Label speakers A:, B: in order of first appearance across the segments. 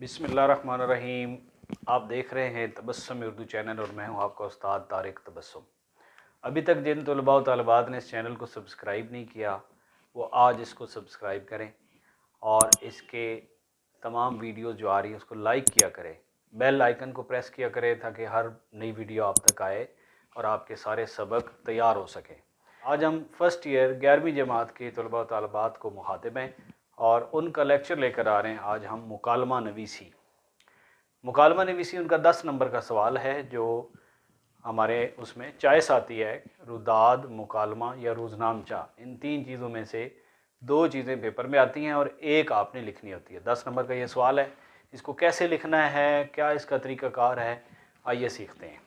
A: बिस्मिल्लाहिर्रहमानिर्रहीम। आप देख रहे हैं तबस्सुम उर्दू चैनल और मैं हूं आपका उस्ताद तारिक तबस्सुम। अभी तक जिन तलबा व तलबात ने इस चैनल को सब्सक्राइब नहीं किया वो आज इसको सब्सक्राइब करें और इसके तमाम वीडियोस जो आ रही हैं उसको लाइक किया करें, बेल आइकन को प्रेस किया करें ताकि हर नई वीडियो आप तक आए और आपके सारे सबक तैयार हो सकें। आज हम फ़र्स्ट ईयर 11वीं जमात के तलबा व तलबात को मुखातिब हैं और उनका लेक्चर लेकर आ रहे हैं। आज हम मुकालमा नवीसी उनका 10 नंबर का सवाल है जो हमारे उसमें चॉइस आती है रुदाद, मुकालमा या रोज़नामचा। इन तीन चीज़ों में से दो चीज़ें पेपर में आती हैं और एक आपने लिखनी होती है। 10 नंबर का ये सवाल है, इसको कैसे लिखना है, क्या इसका तरीक़ाकार है, आइए सीखते हैं।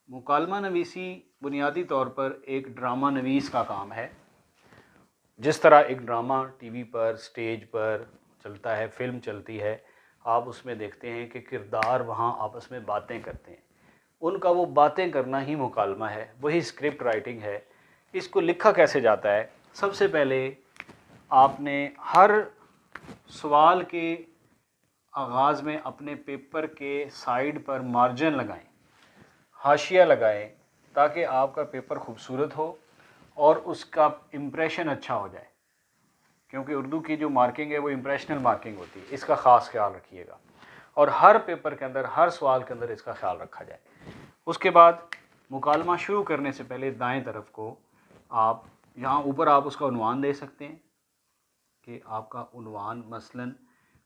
A: मुकालमा नवीसी बुनियादी तौर पर एक ड्रामा नवीस का काम है। जिस तरह एक ड्रामा टीवी पर, स्टेज पर चलता है, फिल्म चलती है, आप उसमें देखते हैं कि किरदार वहाँ आपस में बातें करते हैं, उनका वो बातें करना ही मुकालमा है, वही स्क्रिप्ट राइटिंग है। इसको लिखा कैसे जाता है? सबसे पहले आपने हर सवाल के आगाज़ में अपने पेपर के साइड पर मार्जिन लगाएं, हाशिया लगाएं, ताकि आपका पेपर खूबसूरत हो और उसका इम्प्रेशन अच्छा हो जाए, क्योंकि उर्दू की जो मार्किंग है वो इम्प्रेशनल मार्किंग होती है। इसका ख़ास ख्याल रखिएगा और हर पेपर के अंदर, हर सवाल के अंदर इसका ख्याल रखा जाए। उसके बाद मुकालमा शुरू करने से पहले दाएं तरफ को आप यहाँ ऊपर आप उसका उन्वान दे सकते हैं कि आपका उन्वान मसलन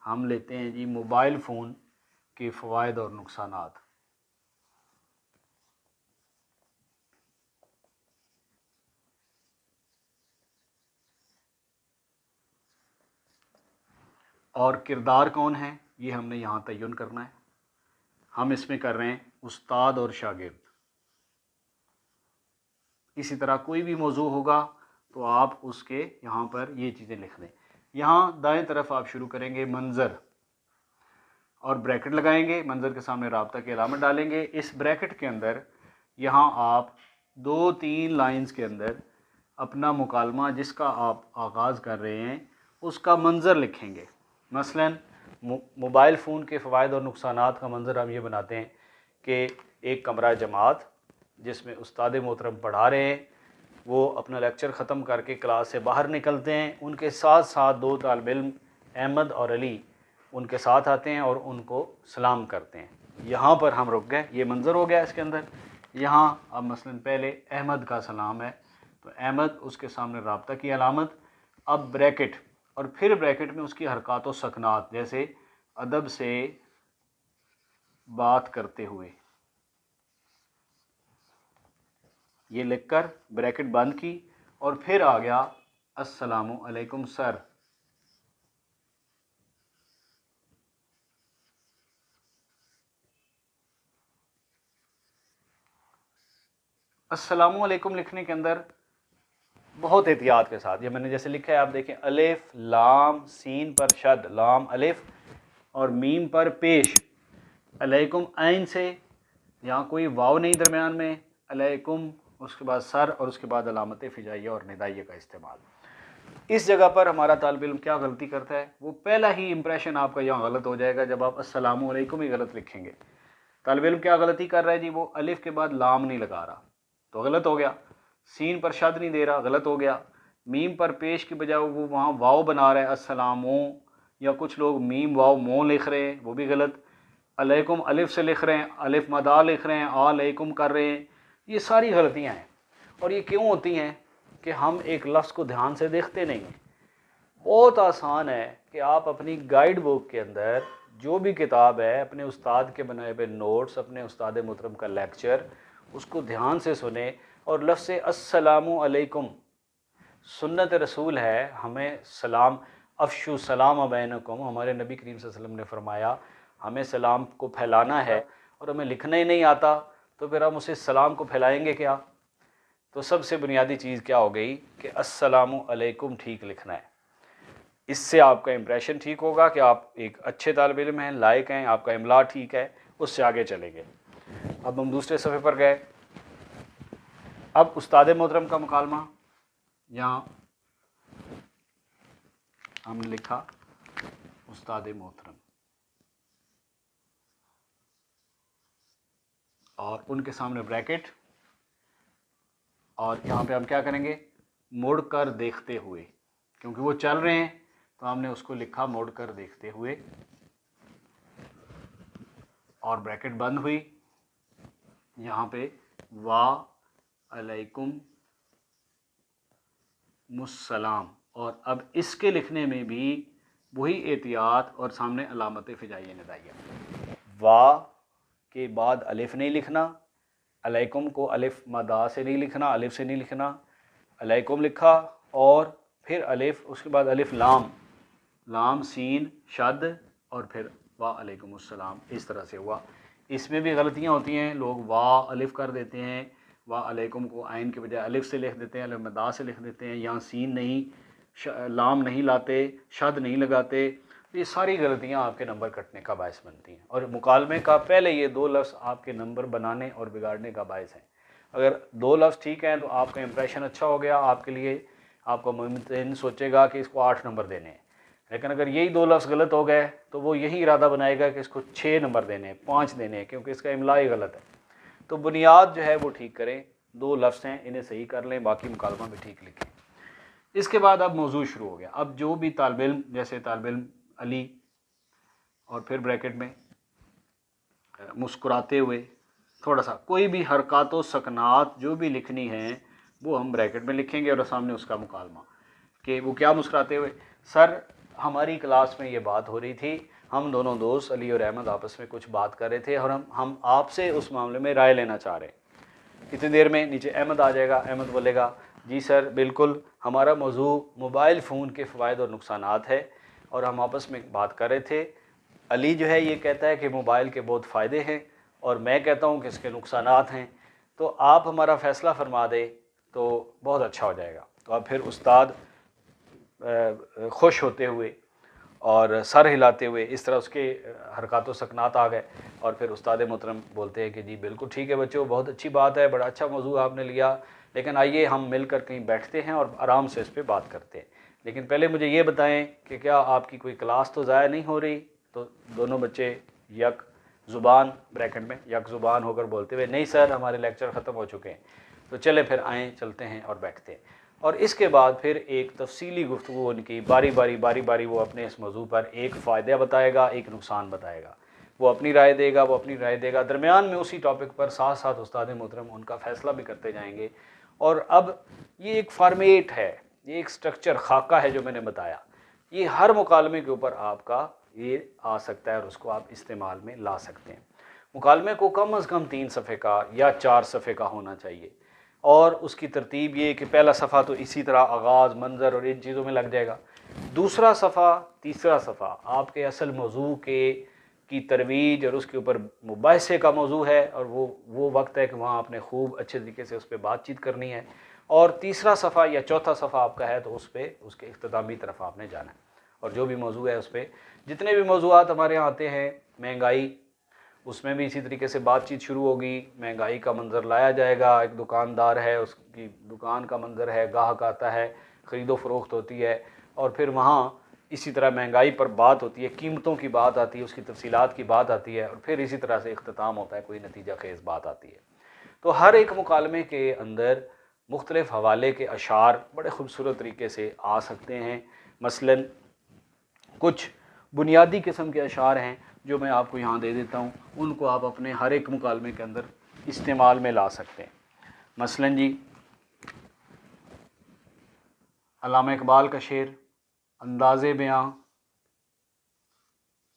A: हम लेते हैं जी मोबाइल फ़ोन के फ़वाइद और नुकसानात। और किरदार कौन है ये हमने यहाँ तयन करना है। हम इसमें कर रहे हैं उस्ताद और शागिर्द। इसी तरह कोई भी मौजू होगा तो आप उसके यहाँ पर ये चीज़ें लिख दें। यहाँ दाएं तरफ आप शुरू करेंगे मंज़र और ब्रैकेट लगाएंगे, मंज़र के सामने राब्ता की अलामत डालेंगे। इस ब्रैकेट के अंदर यहाँ आप 2-3 लाइंस के अंदर अपना मुकालमा जिसका आप आगाज़ कर रहे हैं उसका मंज़र लिखेंगे। मसलन मोबाइल फ़ोन के फ़वाइद और नुकसानात का मंज़र हम ये बनाते हैं कि एक कमरा जमात जिसमें उस्ताद मोहतरम पढ़ा रहे हैं, वो अपना लेक्चर ख़त्म करके क्लास से बाहर निकलते हैं, उनके साथ साथ दो तालिब इल्म अहमद और अली उनके साथ आते हैं और उनको सलाम करते हैं। यहाँ पर हम रुक गए, ये मंज़र हो गया इसके अंदर। यहाँ अब मसलन पहले अहमद का सलाम है तो अहमद, उसके सामने राब्ता की अलामत, अब ब्रैकेट और फिर ब्रैकेट में उसकी हरकत व सकनात, जैसे अदब से बात करते हुए, ये लिखकर ब्रैकेट बंद की और फिर आ गया अस्सलामु अलैकुम सर। अस्सलामु अलैकुम लिखने के अंदर बहुत एहतियात के साथ, ये मैंने जैसे लिखा है आप देखें, अलिफ लाम सीन पर शद, लाम अलिफ और मीम पर पेश, अलैकुम ऐन से, यहाँ कोई वाव नहीं दरमियान में, अलैकुम उसके बाद सर और उसके बाद अलामत फ़िजाइया और निदाइया का इस्तेमाल। इस जगह पर हमारा तालिब इल्म क्या गलती करता है, वो पहला ही इंप्रेशन आपका यहाँ गलत हो जाएगा जब आप अस्सलामु अलैकुम ही गलत लिखेंगे। तालिब इल्म क्या गलती कर रहा है जी, वो अलिफ के बाद लाम नहीं लगा रहा तो गलत हो गया, सीन पर शद नहीं दे रहा गलत हो गया, मीम पर पेश की बजाय वो वहाँ वाव बना रहा है अस्सलामो, या कुछ लोग मीम वाव मो लिख रहे हैं वो भी गलत, अलैकुम अलिफ से लिख रहे हैं, अलिफ मदा लिख रहे हैं, अलैकुम कर रहे हैं। ये सारी गलतियाँ हैं और ये क्यों होती हैं कि हम एक लफ्ज़ को ध्यान से देखते नहीं हैं। बहुत आसान है कि आप अपनी गाइड बुक के अंदर जो भी किताब है, अपने उस्ताद के बनाए हुए नोट्स, अपने उस्ताद मोहतरम का लेक्चर, उसको ध्यान से सुने और लफ्ज़ अस्सलामु अलैकुम सुन्नत रसूल है, हमें सलाम अफ़शु सलाम बैनकुम, हमारे नबी करीम सल्लल्लाहु अलैहि वसल्लम ने फरमाया हमें सलाम को फैलाना है और हमें लिखना ही नहीं आता तो फिर हम उसे सलाम को फैलाएंगे क्या। तो सबसे बुनियादी चीज़ क्या हो गई कि अस्सलामु अलैकुम ठीक लिखना है। इससे आपका इम्प्रेशन ठीक होगा कि आप एक अच्छे तालिब इल्म हैं, लायक हैं, आपका इमला ठीक है, उससे आगे चलेंगे। अब हम दूसरे सफ़े पर गए। अब उस्ताद मोहतरम का मुकालमा, यहाँ हमने लिखा उस्ताद मोहतरम और उनके सामने ब्रैकेट, और यहाँ पे हम क्या करेंगे, मुड़कर देखते हुए, क्योंकि वो चल रहे हैं तो हमने उसको लिखा मुड़कर देखते हुए, और ब्रैकेट बंद हुई। यहाँ पे वा अलैकुम मुस्सलाम, और अब इसके लिखने में भी वही एहतियात और सामने अलामत फ़िजाइया नदाइया। वा के बाद अलिफ नहीं लिखना, अलैकुम को अलिफ मदा से नहीं लिखना, अलिफ से नहीं लिखना, अलैकुम लिखा और फिर अलिफ, उसके बाद अलिफ लाम, लाम सीन शद और फिर वा अलैकुम अस्सलाम, इस तरह से हुआ। इसमें भी गलतियाँ होती हैं, लोग वा अलिफ कर देते हैं, वा अलैकुम को आइन के बजाय अलिफ से लिख देते हैं, अलिफ मदा से लिख देते हैं, यहाँ सीन नहीं, लाम नहीं लाते, शद नहीं लगाते। ये सारी गलतियाँ आपके नंबर कटने का बायस बनती हैं, और मुकालमे का पहले ये दो लफ्ज़ आपके नंबर बनाने और बिगाड़ने का बायस हैं। अगर दो लफ्ज़ ठीक हैं तो आपका इंप्रेशन अच्छा हो गया, आपके लिए आपका मुमतहिन सोचेगा कि इसको 8 नंबर देने हैं। लेकिन अगर यही दो लफ्ज़ गलत हो गए तो वो यही इरादा बनाएगा कि इसको 6 नंबर देने हैं, 5 देने हैं, क्योंकि इसका इमला ही गलत है। तो बुनियाद जो है वो ठीक करें, दो लफ्ज़ हैं इन्हें सही कर लें, बाकी मुकालमा भी ठीक लिखें। इसके बाद अब मौजू शुरू हो गया। अब जो भी तालिब इल्म, जैसे तालिब इल्म अली, और फिर ब्रैकेट में मुस्कुराते हुए, थोड़ा सा कोई भी हरकत व सकनात जो भी लिखनी है वो हम ब्रैकेट में लिखेंगे, और सामने उसका मुकालमा कि वो क्या मुस्कुराते हुए। सर हमारी क्लास में ये बात हो रही थी, हम दोनों दोस्त अली और अहमद आपस में कुछ बात कर रहे थे और हम आपसे उस मामले में राय लेना चाह रहे हैं। कितनी देर में नीचे अहमद आ जाएगा, अहमद बोलेगा जी सर बिल्कुल, हमारा मौजू मोबाइल फ़ोन के फ़वाइद और नुकसानात है और हम आपस में बात कर रहे थे। अली जो है ये कहता है कि मोबाइल के बहुत फ़ायदे हैं और मैं कहता हूँ कि इसके नुकसानात हैं, तो आप हमारा फ़ैसला फरमा दें तो बहुत अच्छा हो जाएगा। तो अब फिर उस्ताद खुश होते हुए और सर हिलाते हुए इस तरह उसके हरकत व सकनात आ गए, और फिर उस्ताद मोहतरम बोलते हैं कि जी बिल्कुल ठीक है बच्चों, बहुत अच्छी बात है, बड़ा अच्छा मौजू आपने लिया, लेकिन आइए हम मिलकर कहीं बैठते हैं और आराम से इस पर बात करते हैं। लेकिन पहले मुझे ये बताएं कि क्या आपकी कोई क्लास तो ज़ाया नहीं हो रही। तो दोनों बच्चे यक ज़ुबान, ब्रैकेट में यक ज़ुबान होकर बोलते हुए, नहीं सर हमारे लेक्चर ख़त्म हो चुके हैं। तो चले फिर आएँ, चलते हैं और बैठते हैं। और इसके बाद फिर एक तफसीली गुफ्तगू उनकी, बारी बारी वो अपने इस मौजू पर एक फ़ायदा बताएगा, एक नुकसान बताएगा, वो अपनी राय देगा, वो अपनी राय देगा। दरमियान में उसी टॉपिक पर साथ साथ उस्ताद मोहतरम उनका फ़ैसला भी करते जाएंगे। और अब ये एक फॉर्मेट है, ये एक स्ट्रक्चर खाका है जो मैंने बताया, ये हर मुकालमे के ऊपर आपका ये आ सकता है और उसको आप इस्तेमाल में ला सकते हैं। मुकालमे को कम अज़ कम 3 सफ़े का या 4 सफ़े का होना चाहिए, और उसकी तरतीब ये कि पहला सफ़ा तो इसी तरह आगाज़, मंज़र और इन चीज़ों में लग जाएगा। दूसरा सफ़ा, तीसरा सफ़ा आपके असल मौजू की तरवीज और उसके ऊपर मुबाहिसे का मौजू है, और वो वक्त है कि वहाँ आपने खूब अच्छे तरीके से उस पर बातचीत करनी है। और तीसरा सफ़ा या चौथा सफ़ा आपका है तो उस पर उसके इख्तितामी तरफ आपने जाना है, और जो भी मौजू है उस पर, जितने भी मौजूआत हमारे यहाँ आते हैं, महंगाई, उसमें भी इसी तरीके से बातचीत शुरू होगी। महंगाई का मंज़र लाया जाएगा, एक दुकानदार है, उसकी दुकान का मंज़र है, ग्राहक आता है, ख़रीदो फ़रोख्त होती है, और फिर वहाँ इसी तरह महंगाई पर बात होती है, कीमतों की बात आती है, उसकी तफसीलात की बात आती है, और फिर इसी तरह से इख्तिताम होता है, कोई नतीजा खेज़ बात आती है। तो हर एक मुकालमे के अंदर मुख्तलिफ़ हवाले के अशार बड़े खूबसूरत तरीके से आ सकते हैं। मसलन कुछ बुनियादी किस्म के अशार हैं जो मैं आपको यहाँ दे देता हूँ, उनको आप अपने हर एक मुकालमे के अंदर इस्तेमाल में ला सकते हैं। मसलन जी, अल्लामा इकबाल का शेर, अंदाज़े बयां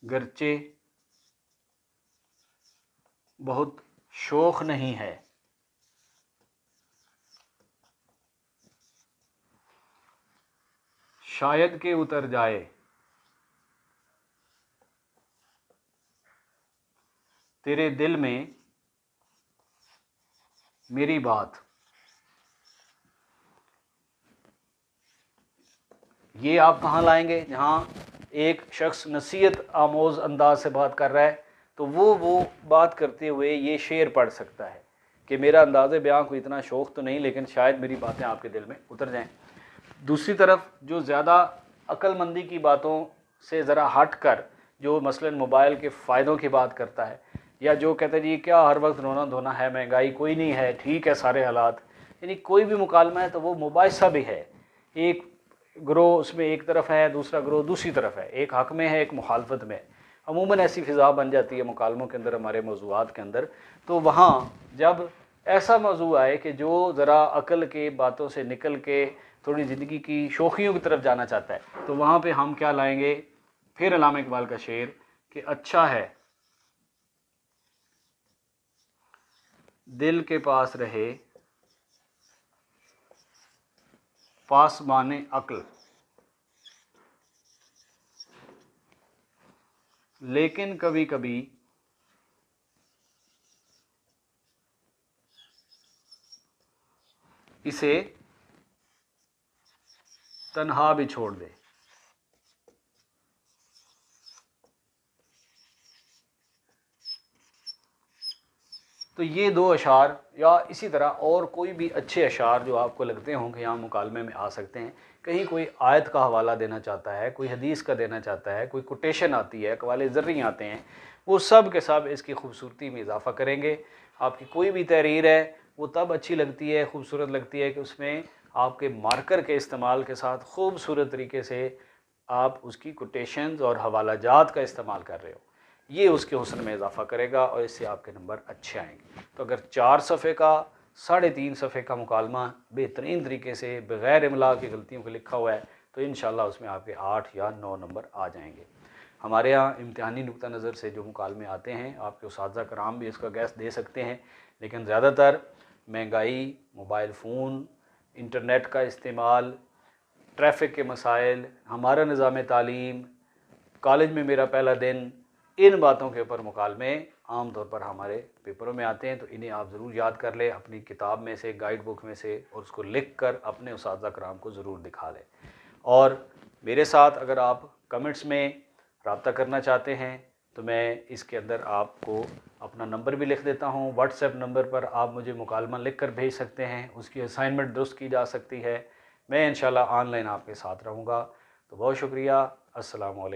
A: गरचे बहुत शोख नहीं है, शायद के उतर जाए तेरे दिल में मेरी बात। ये आप कहाँ लाएंगे? जहाँ एक शख्स नसीहत आमोज़ अंदाज से बात कर रहा है तो वो बात करते हुए ये शेर पढ़ सकता है कि मेरा अंदाज़े बयां कोई इतना शौक़ तो नहीं, लेकिन शायद मेरी बातें आपके दिल में उतर जाएं। दूसरी तरफ जो ज़्यादा अक्लमंदी की बातों से ज़रा हट कर जो मसलन मोबाइल के फ़ायदों की बात करता है, या जो कहता है जी क्या हर वक्त रोना धोना है, महंगाई कोई नहीं है, ठीक है सारे हालात, यानी कोई भी मुकालमा है तो वो मुबाहिसा भी है। एक ग्रोह उसमें एक तरफ है, दूसरा ग्रोह दूसरी तरफ है, एक हक़ में है, एक मुखालफत में। अमूमन ऐसी फ़िज़ा बन जाती है मुकालमों के अंदर, हमारे मौज़ूआत के अंदर। तो वहाँ जब ऐसा मौज़ू आए कि जो ज़रा अक़ल के बातों से निकल के थोड़ी ज़िंदगी की शौखियों की तरफ जाना चाहता है, तो वहाँ पे हम क्या लाएंगे, फिर अल्लामा इकबाल का शेर कि अच्छा है दिल के पास रहे पासबाने अक्ल, लेकिन कभी कभी इसे तन्हा भी छोड़ दे। तो ये दो अशार, या इसी तरह और कोई भी अच्छे अशार जो आपको लगते हों कि यहाँ मुकालमे में आ सकते हैं, कहीं कोई आयत का हवाला देना चाहता है, कोई हदीस का देना चाहता है, कोई कोटेशन आती है, कवाले ज़र्री आते हैं, वो सब के सब इसकी खूबसूरती में इजाफ़ा करेंगे। आपकी कोई भी तहरीर है वो तब अच्छी लगती है, खूबसूरत लगती है कि उसमें आपके मार्कर के इस्तेमाल के साथ खूबसूरत तरीके से आप उसकी कोटेशंस और हवालाजात का इस्तेमाल कर रहे हो। ये उसके हुस्न में इजाफ़ा करेगा और इससे आपके नंबर अच्छे आएंगे। तो अगर 4 सफ़े का 3.5 सफ़े का मुकालमा बेहतरीन तरीके से बग़ैर इमला की गलतियों को लिखा हुआ है, तो इंशाअल्लाह उसमें आपके 8 या 9 नंबर आ जाएंगे। हमारे यहाँ इम्तिहानी नुक्ता नज़र से जो मुकालमे आते हैं, आपके उस्ताज़ा कराम भी इसका गैस दे सकते हैं, लेकिन ज़्यादातर महंगाई, मोबाइल फ़ोन, इंटरनेट का इस्तेमाल, ट्रैफ़िक के मसाइल, हमारा निज़ाम तालीम, कॉलेज में मेरा पहला दिन, इन बातों के ऊपर मुकालमे आम तौर पर हमारे पेपरों में आते हैं। तो इन्हें आप ज़रूर याद कर लें अपनी किताब में से, गाइड बुक में से, और उसको लिख कर अपने उस्ताज़ा कराम को ज़रूर दिखा लें। और मेरे साथ अगर आप कमेंट्स में रब्ता करना चाहते हैं तो मैं इसके अंदर आपको अपना नंबर भी लिख देता हूँ। व्हाट्सएप नंबर पर आप मुझे मुकालमा लिख कर भेज सकते हैं, उसकी असाइनमेंट दुरुस्त की जा सकती है। मैं इंशाल्लाह ऑनलाइन आपके साथ रहूँगा। तो बहुत शुक्रिया। अस्सलाम वालेकुम।